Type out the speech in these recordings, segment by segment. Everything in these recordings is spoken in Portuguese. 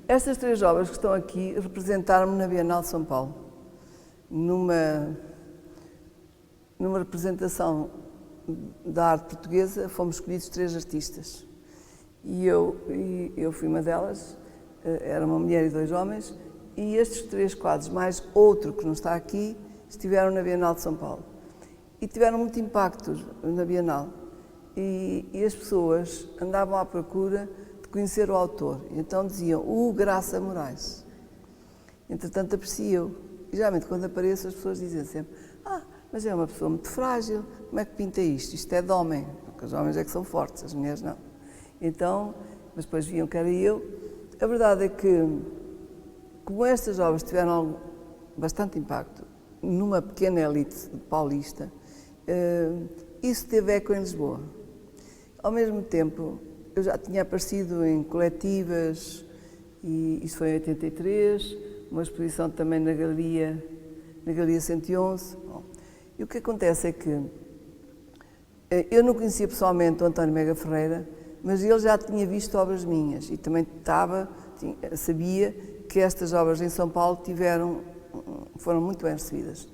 Estas três obras que estão aqui representaram-me na Bienal de São Paulo, numa representação da arte portuguesa. Fomos escolhidos três artistas e eu fui uma delas. Era uma mulher e dois homens, e estes três quadros, mais outro que não está aqui, estiveram na Bienal de São Paulo e tiveram muito impacto na Bienal, e as pessoas andavam à procura de conhecer o autor, então diziam o Graça Moraes. Entretanto apareci eu, e geralmente quando apareço as pessoas dizem sempre: mas é uma pessoa muito frágil, como é que pinta isto? Isto é de homem, porque os homens é que são fortes, as mulheres não. Então, mas depois viam que era eu. A verdade é que, como estas obras tiveram bastante impacto numa pequena elite paulista, isso teve eco em Lisboa. Ao mesmo tempo, eu já tinha aparecido em coletivas, e isso foi em 83, uma exposição também na Galeria 111. Bom, e o que acontece é que eu não conhecia pessoalmente o António Mega Ferreira, mas ele já tinha visto obras minhas e também sabia que estas obras em São Paulo foram muito bem recebidas.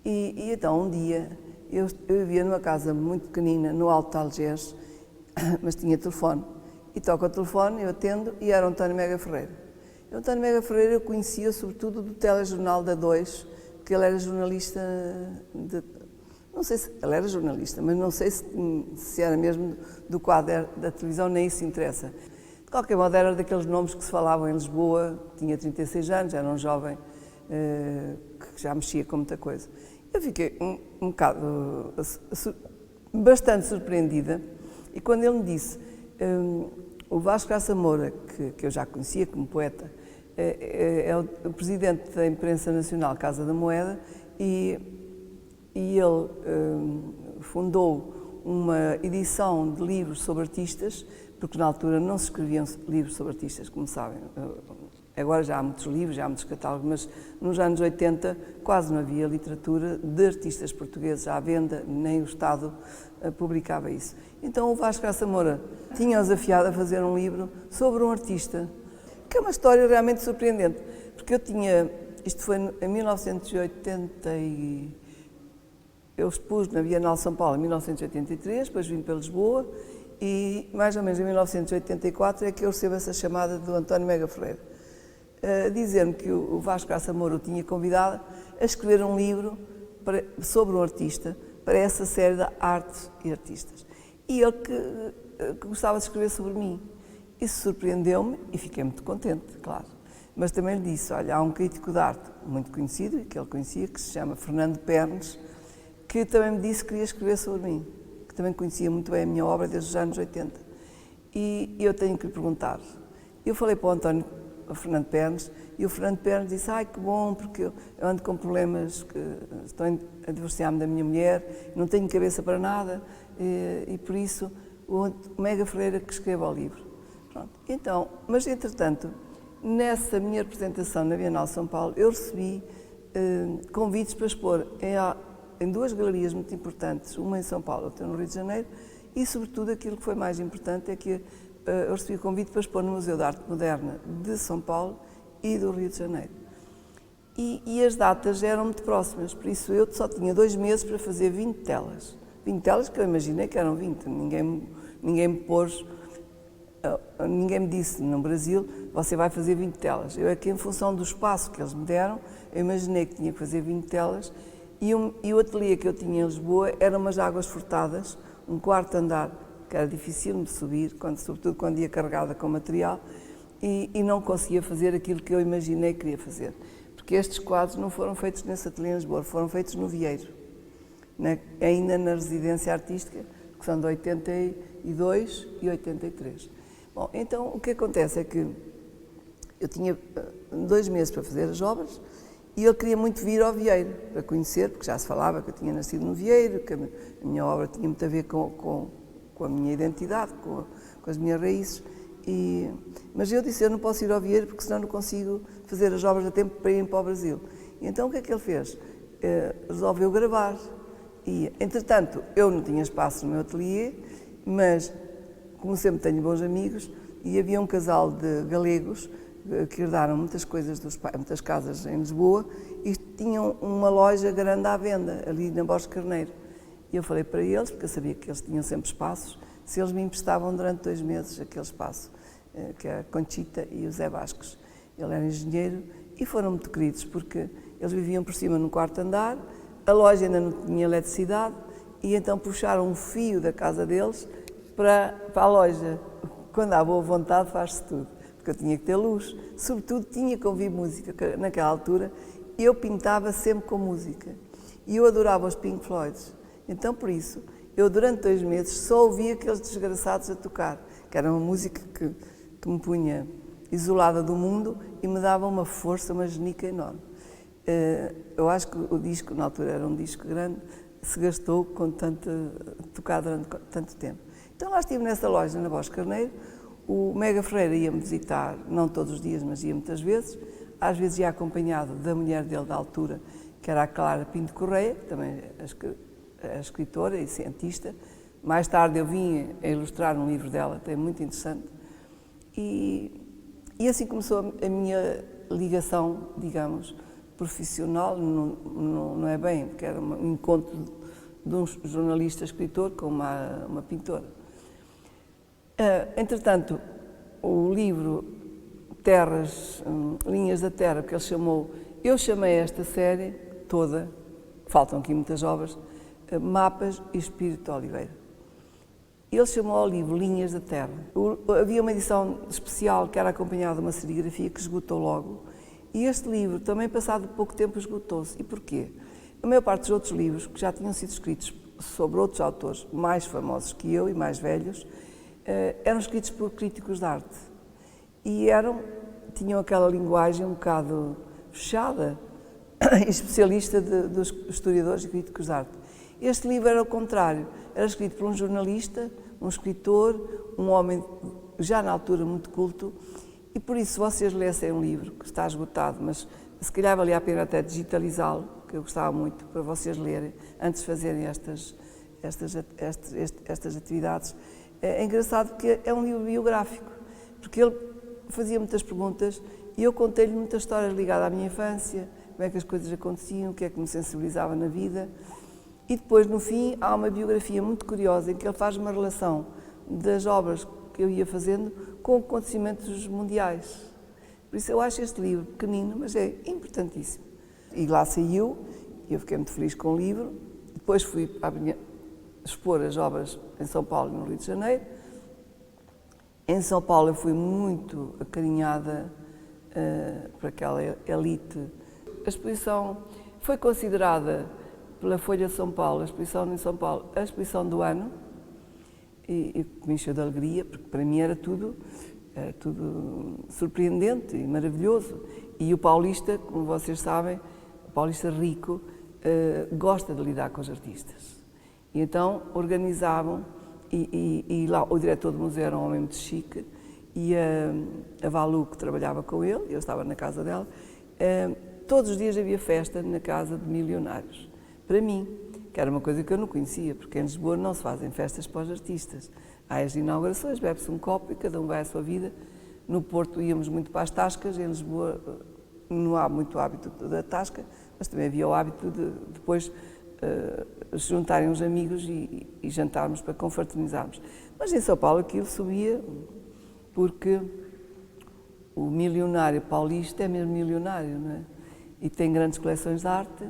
E então um dia eu vivia numa casa muito pequenina no Alto de Algés, mas tinha telefone. E toco o telefone, eu atendo, e era o António Mega Ferreira. O António Mega Ferreira eu conhecia sobretudo do telejornal da 2, porque ele era jornalista não sei se ele era jornalista, mas não sei se era mesmo do quadro da televisão, nem isso interessa. De qualquer modo, era daqueles nomes que se falavam em Lisboa. Tinha 36 anos, era um jovem que já mexia com muita coisa. Eu fiquei um bocado, bastante surpreendida, e quando ele me disse, o Vasco Graça Moura, que eu já conhecia como poeta, é o presidente da imprensa nacional Casa da Moeda, e ele fundou uma edição de livros sobre artistas, porque na altura não se escreviam livros sobre artistas, como sabem. Agora já há muitos livros, já há muitos catálogos, mas nos anos 80 quase não havia literatura de artistas portugueses à venda, nem o Estado publicava isso. Então o Vasco Graça Moura tinha desafiado a fazer um livro sobre um artista, que é uma história realmente surpreendente, porque isto foi em 1980 eu expus na Bienal de São Paulo em 1983, depois vim para Lisboa, e mais ou menos em 1984 é que eu recebo essa chamada do António Mega Ferreira, a dizer-me que o Vasco Graça Moura o tinha convidado a escrever um livro sobre um artista, para essa série de Arte e Artistas. E ele que gostava de escrever sobre mim. Isso surpreendeu-me e fiquei muito contente, claro. Mas também lhe disse: olha, há um crítico de arte muito conhecido, e que ele conhecia, que se chama Fernando Pernes, que também me disse que queria escrever sobre mim, que também conhecia muito bem a minha obra desde os anos 80. E eu tenho que lhe perguntar. Eu falei para o Fernando Pernes, e o Fernando Pernes disse: ai, que bom, porque eu ando com problemas, que estou a divorciar-me da minha mulher, não tenho cabeça para nada, e por isso o Mega Ferreira que escreva o livro. Pronto. Então, mas entretanto, nessa minha representação na Bienal de São Paulo, eu recebi convites para expor em duas galerias muito importantes, uma em São Paulo, outra no Rio de Janeiro, e sobretudo aquilo que foi mais importante é que eu recebi o convite para expor no Museu de Arte Moderna de São Paulo e do Rio de Janeiro. E as datas eram muito próximas, por isso eu só tinha 2 meses para fazer 20 telas. 20 telas que eu imaginei que eram 20, ninguém me disse no Brasil: você vai fazer 20 telas. Eu aqui, em função do espaço que eles me deram, eu imaginei que tinha que fazer 20 telas, e o ateliê que eu tinha em Lisboa era umas águas furtadas, um 4º andar, que era difícil de subir, sobretudo quando ia carregada com material, e não conseguia fazer aquilo que eu imaginei que queria fazer. Porque estes quadros não foram feitos nesse ateliê em Lisboa, foram feitos no Vieiro, ainda na residência artística, que são de 82 e 83. Bom, então o que acontece é que eu tinha 2 meses para fazer as obras, e ele queria muito vir ao Vieiro para conhecer, porque já se falava que eu tinha nascido no Vieiro, que a minha obra tinha muito a ver com a minha identidade, com as minhas raízes. Mas eu disse: eu não posso ir ao Vieiro porque senão não consigo fazer as obras a tempo para ir para o Brasil. E então o que é que ele fez? Resolveu gravar. E, entretanto, eu não tinha espaço no meu ateliê, mas, como sempre tenho bons amigos, e havia um casal de galegos que herdaram muitas coisas dos pais, muitas casas em Lisboa, e tinham uma loja grande à venda, ali na Borges Carneiro. E eu falei para eles, porque eu sabia que eles tinham sempre espaços, se eles me emprestavam durante 2 meses aquele espaço, que é a Conchita e o Zé Vascos. Ele era engenheiro e foram muito queridos, porque eles viviam por cima no 4º andar, a loja ainda não tinha eletricidade, e então puxaram um fio da casa deles para a loja. Quando há boa vontade faz-se tudo, porque eu tinha que ter luz, sobretudo tinha que ouvir música, porque naquela altura eu pintava sempre com música, e eu adorava os Pink Floyd. Então, por isso, eu durante 2 meses só ouvia aqueles desgraçados a tocar, que era uma música que me punha isolada do mundo e me dava uma força, uma genica enorme. Eu acho que o disco, na altura era um disco grande, se gastou com tocar durante tanto tempo. Então lá estive nessa loja, na Borges Carneiro, o Mega Ferreira ia-me visitar, não todos os dias, mas ia muitas vezes, às vezes ia acompanhado da mulher dele da altura, que era a Clara Pinto Correia, que também é escritora e cientista. Mais tarde eu vim a ilustrar um livro dela, que é muito interessante. E assim começou a minha ligação, digamos, profissional, não é bem, porque era um encontro de um jornalista escritor com uma pintora. Entretanto, o livro Terras, Linhas da Terra, que ele chamou, eu chamei esta série toda, faltam aqui muitas obras, Mapas e Espírito de Oliveira. Ele chamou ao livro Linhas da Terra. Havia uma edição especial que era acompanhada de uma serigrafia que esgotou logo, e este livro, também passado pouco tempo, esgotou-se. E porquê? A maior parte dos outros livros, que já tinham sido escritos sobre outros autores mais famosos que eu e mais velhos, eram escritos por críticos de arte. E tinham aquela linguagem um bocado fechada, especialista dos historiadores e críticos de arte. Este livro era o contrário, era escrito por um jornalista, um escritor, um homem já na altura muito culto, e por isso, se vocês lessem um livro que está esgotado, mas se calhar valia a pena até digitalizá-lo, que eu gostava muito, para vocês lerem, antes de fazerem estas atividades. É engraçado porque é um livro biográfico, porque ele fazia muitas perguntas e eu contei-lhe muitas histórias ligadas à minha infância, como é que as coisas aconteciam, o que é que me sensibilizava na vida. E depois, no fim, há uma biografia muito curiosa em que ele faz uma relação das obras que eu ia fazendo com acontecimentos mundiais. Por isso eu acho este livro pequenino, mas é importantíssimo. E lá saiu, e eu fiquei muito feliz com o livro. Depois fui expor as obras em São Paulo e no Rio de Janeiro. Em São Paulo eu fui muito acarinhada por aquela elite. A exposição foi considerada pela Folha de São Paulo, a exposição em São Paulo, a exposição do ano, e me encheu de alegria, porque para mim era tudo surpreendente e maravilhoso. E o paulista, como vocês sabem, o paulista rico, gosta de lidar com os artistas. E então organizavam, e lá o diretor do museu era um homem muito chique, e a Valu, que trabalhava com ele, eu estava na casa dela, todos os dias havia festa na casa de milionários. Para mim, que era uma coisa que eu não conhecia, porque em Lisboa não se fazem festas para os artistas. Há as inaugurações, bebe-se um copo e cada um vai à sua vida. No Porto íamos muito para as tascas, em Lisboa não há muito hábito da tasca, mas também havia o hábito de depois se juntarem os amigos e jantarmos para confraternizarmos. Mas em São Paulo aquilo subia porque o milionário paulista é mesmo milionário, não é? E tem grandes coleções de arte.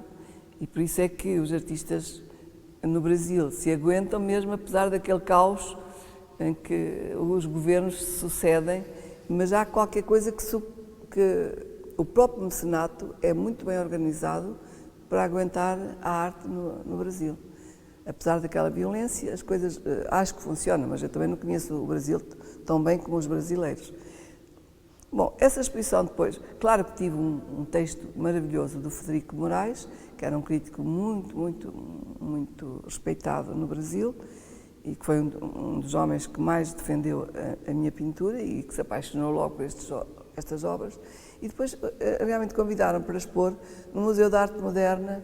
E por isso é que os artistas no Brasil se aguentam mesmo apesar daquele caos em que os governos se sucedem, mas há qualquer coisa que o próprio mecenato é muito bem organizado para aguentar a arte no Brasil. Apesar daquela violência, as coisas acho que funcionam, mas eu também não conheço o Brasil tão bem como os brasileiros. Bom, essa exposição depois, claro que tive um texto maravilhoso do Frederico Moraes, que era um crítico muito respeitado no Brasil e que foi um dos homens que mais defendeu a minha pintura e que se apaixonou logo por estas obras. E depois realmente convidaram-me para expor no Museu de Arte Moderna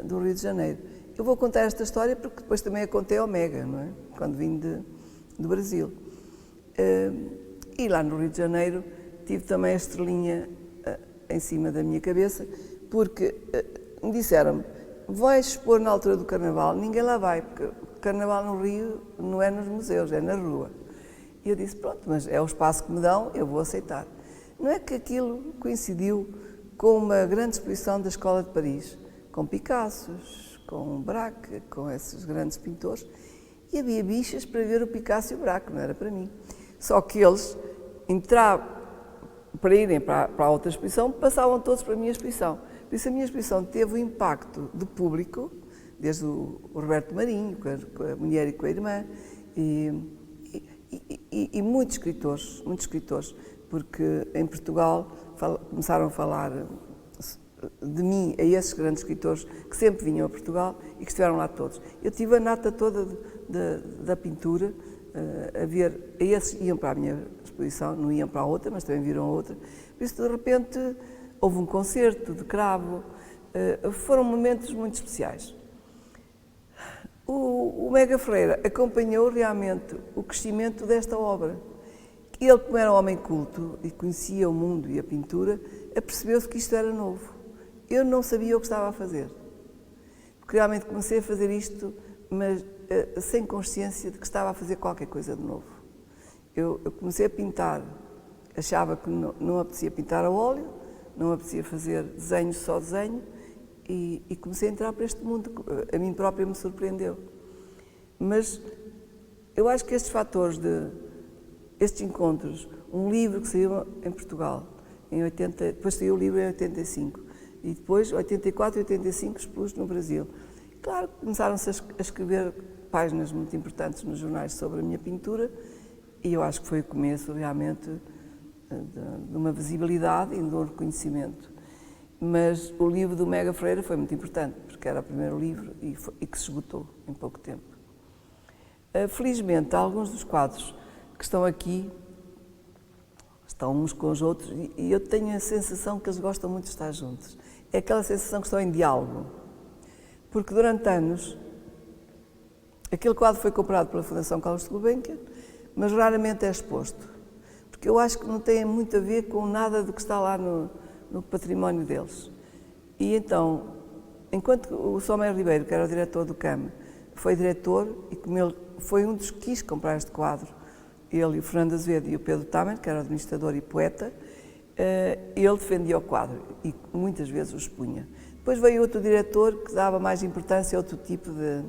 do Rio de Janeiro. Eu vou contar esta história porque depois também a contei ao Mega, não é? Quando vim do Brasil. E lá no Rio de Janeiro tive também a estrelinha em cima da minha cabeça, porque me disseram-me, vais expor na altura do Carnaval, ninguém lá vai, porque o Carnaval no Rio não é nos museus, é na rua. E eu disse, pronto, mas é o espaço que me dão, eu vou aceitar. Não é que aquilo coincidiu com uma grande exposição da Escola de Paris, com Picassos, com Braque, com esses grandes pintores, e havia bichas para ver o Picasso e o Braque, não era para mim. Só que eles entravam, para irem para a outra exposição, passavam todos para a minha exposição. Por isso a minha exposição teve o impacto do público, desde o Roberto Marinho, com a mulher e com a irmã, e muitos escritores, porque em Portugal começaram a falar de mim a esses grandes escritores que sempre vinham a Portugal e que estiveram lá todos. Eu tive a nata toda da pintura, a ver, esses iam para a minha exposição, não iam para a outra, mas também viram a outra. Por isso, de repente, houve um concerto de cravo, foram momentos muito especiais. O Mega Ferreira acompanhou realmente o crescimento desta obra. Ele, como era um homem culto e conhecia o mundo e a pintura, apercebeu-se que isto era novo. Eu não sabia o que estava a fazer, porque realmente comecei a fazer isto, mas sem consciência de que estava a fazer qualquer coisa de novo. Eu comecei a pintar, achava que não apetecia pintar a óleo, não apetecia fazer desenho, só desenho, e comecei a entrar para este mundo, que a mim própria me surpreendeu. Mas eu acho que estes fatores, estes encontros, um livro que saiu em Portugal, depois saiu o livro em 85, e depois, 84 e 85, expus no Brasil. Claro, começaram-se a escrever páginas muito importantes nos jornais sobre a minha pintura, e eu acho que foi o começo, realmente, de uma visibilidade e de um reconhecimento. Mas o livro do Mega Ferreira foi muito importante, porque era o primeiro livro e que se esgotou em pouco tempo. Felizmente, alguns dos quadros que estão aqui estão uns com os outros e eu tenho a sensação que eles gostam muito de estar juntos. É aquela sensação que estão em diálogo, porque durante anos aquele quadro foi comprado pela Fundação Carlos de Gulbenkian, mas raramente é exposto, porque eu acho que não tem muito a ver com nada do que está lá no património deles. E então, enquanto o Salomé Ribeiro, que era o diretor do CAM, foi diretor e como ele foi um dos que quis comprar este quadro, ele e o Fernando Azevedo e o Pedro Tamer, que era administrador e poeta, ele defendia o quadro e muitas vezes o expunha. Depois veio outro diretor que dava mais importância a outro tipo de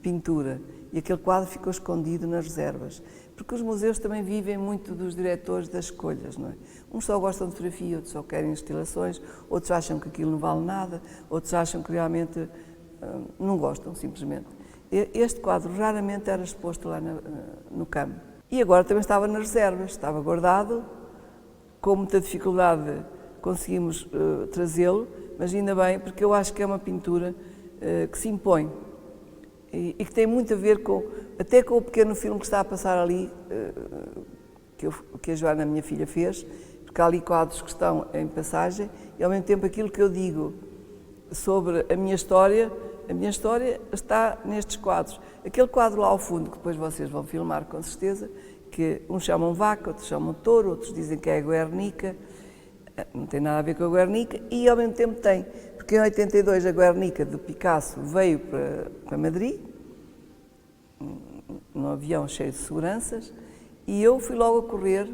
pintura e aquele quadro ficou escondido nas reservas, porque os museus também vivem muito dos diretores das escolhas, não é? Uns só gostam de fotografia, outros só querem instalações, outros acham que aquilo não vale nada, outros acham que realmente não gostam, simplesmente. Este quadro raramente era exposto lá no CAM. E agora também estava nas reservas, estava guardado, com muita dificuldade conseguimos trazê-lo, mas ainda bem, porque eu acho que é uma pintura que se impõe e que tem muito a ver até com o pequeno filme que está a passar ali, que a Joana, minha filha, fez, porque há ali quadros que estão em passagem e ao mesmo tempo aquilo que eu digo sobre a minha história está nestes quadros. Aquele quadro lá ao fundo, que depois vocês vão filmar com certeza, que uns chamam Vaca, outros chamam Touro, outros dizem que é a Guernica, não tem nada a ver com a Guernica, e ao mesmo tempo tem, porque em 82 a Guernica de Picasso veio para Madrid, num avião cheio de seguranças, e eu fui logo a correr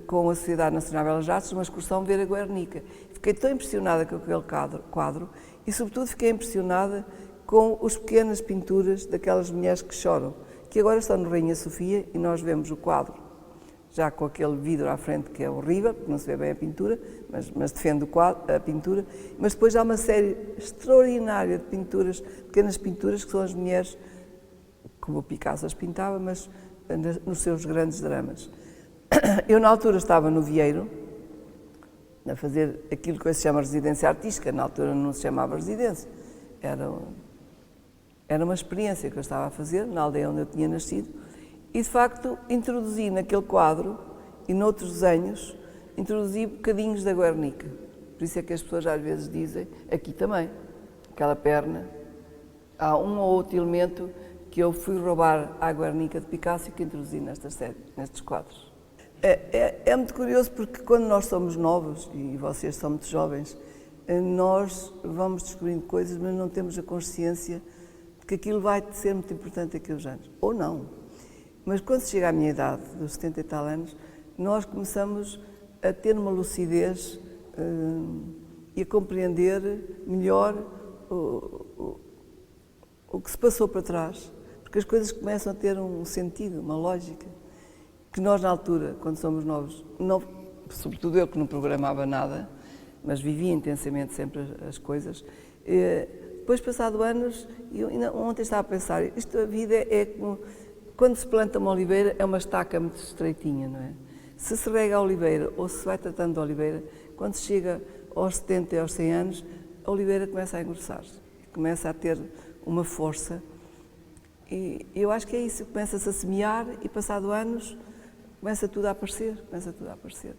com a Sociedade Nacional de Belas Artes, uma excursão ver a Guernica. Fiquei tão impressionada com aquele quadro e, sobretudo, fiquei impressionada com as pequenas pinturas daquelas mulheres que choram, que agora estão no Rainha Sofia e nós vemos o quadro já com aquele vidro à frente que é horrível, porque não se vê bem a pintura, mas defende a pintura. Mas depois há uma série extraordinária de pinturas, pequenas pinturas, que são as mulheres, como o Picasso as pintava, mas nos seus grandes dramas. Eu, na altura, estava no Vieiro, a fazer aquilo que hoje se chama residência artística, na altura não se chamava residência, era uma experiência que eu estava a fazer na aldeia onde eu tinha nascido e, de facto, introduzi naquele quadro e noutros desenhos, introduzi bocadinhos da Guernica. Por isso é que as pessoas às vezes dizem, aqui também, aquela perna, há um ou outro elemento que eu fui roubar à Guernica de Picasso e que introduzi nestes quadros. É muito curioso porque quando nós somos novos, e vocês são muito jovens, nós vamos descobrindo coisas, mas não temos a consciência de que aquilo vai ser muito importante daqui a uns anos. Ou não. Mas quando se chega à minha idade, dos 70 e tal anos, nós começamos a ter uma lucidez e a compreender melhor o que se passou para trás. Porque as coisas começam a ter um sentido, uma lógica, que nós na altura, quando somos novos, não, sobretudo eu que não programava nada, mas vivia intensamente sempre as coisas, depois passado anos, eu ontem estava a pensar, isto a vida é como, quando se planta uma oliveira, é uma estaca muito estreitinha, não é? Se se rega a oliveira ou se vai tratando a oliveira, quando se chega aos 70 e aos 100 anos, a oliveira começa a engrossar-se, começa a ter uma força. E eu acho que é isso, começa-se a semear e passado anos começa tudo a aparecer, começa tudo a aparecer.